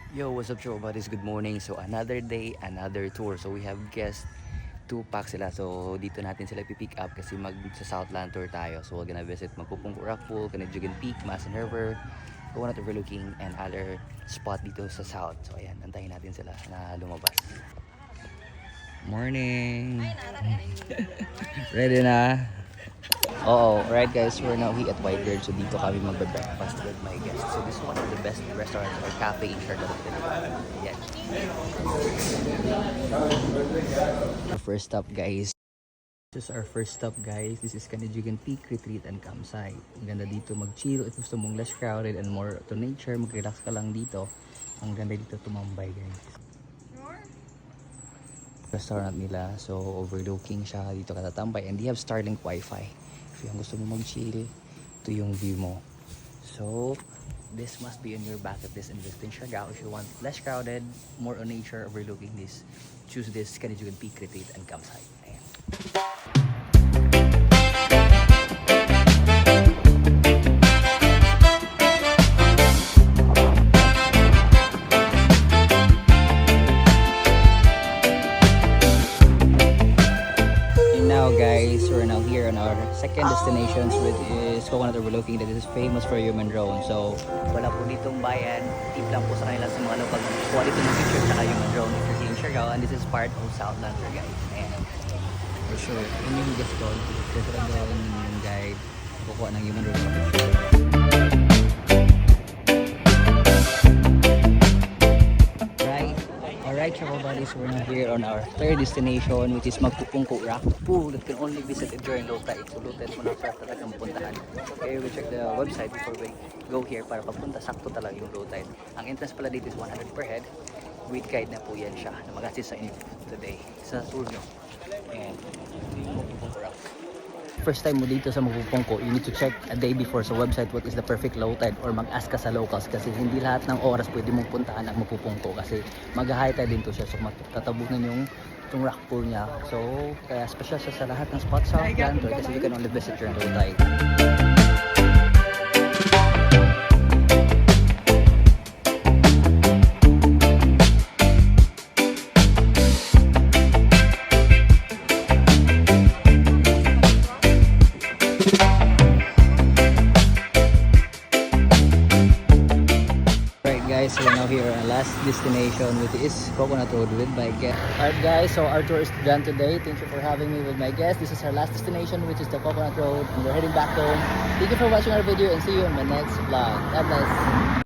Yo, what's up, show buddies? Good morning. So another day, another tour. So we have guests, 2 packs sila. So dito natin sila pipick up kasi mag sa Southland tour tayo. So we're gonna visit Magpupungko Rock Pool, Canadian Peak, Masan River, Coconut Overlooking, and other spot dito sa South. So ayan, antayin natin sila na lumabas. Morning! Ready na? Oo, right guys, we're now here at White Bird. So dito kami magbe-breakfast with my guests. So this is one of the best restaurants or cafe in Siargao. Yan. Our first stop guys. This is our first stop guys. This is Canadian Peak Retreat and Campsite. Ang ganda dito mag-chill. If gusto mong less crowded and more to nature, mag-relax ka lang dito. Ang ganda dito tumambay guys. Restaurant nila, so overlooking siya, dito ka tatambay, and they have Starlink Wi-Fi if yung gusto mo mag-chill. Ito yung view mo. So this must be on your bucket list in visiting Siargao. If you want less crowded, more on nature, overlooking this, choose this Canadian Peak Retreat and Campsite. Ayan. Guys, we're now here on our second destinations, which is Coconut Overlooking. That is famous for human drone. So wala po ditong bayan, tip lang po sa kanila sa mga local quality ng picture tsaka human drone if you're here in Siargao, and this is part of Southland tour guys. And for sure, yun yung guest ko, kasi lang daw yung guide kukuha ng human drone sa picture. Alright, travel buddies, we're now here on our third destination, which is Magpupungko Rock Pool that can only visit it during low tide. So low tide mo na para talagang puntahan. Okay, we check the website before we go here para pagpunta sakto talaga yung low tide. Ang entrance pala dito is 100 per head. With guide na po yan siya na mag-assist sa inyo today sa tour nyo. And Magpupungko Rock. First time mo dito sa Magpupungko, you need to check a day before sa website what is the perfect low tide, or mag-ask ka sa locals kasi hindi lahat ng oras pwede mong puntahan ang Magpupungko kasi mag-high tide din to siya, so matatabunan yung rock pool niya. So kaya special siya sa lahat ng spots sa Southland kasi you can only visit during low tide. Guys, we're now here on our last destination, which is Coconut Road with my guest. Alright guys, so our tour is done today. Thank you for having me with my guest. This is our last destination, which is the Coconut Road, and we're heading back home. Thank you for watching our video and see you in my next vlog. God bless.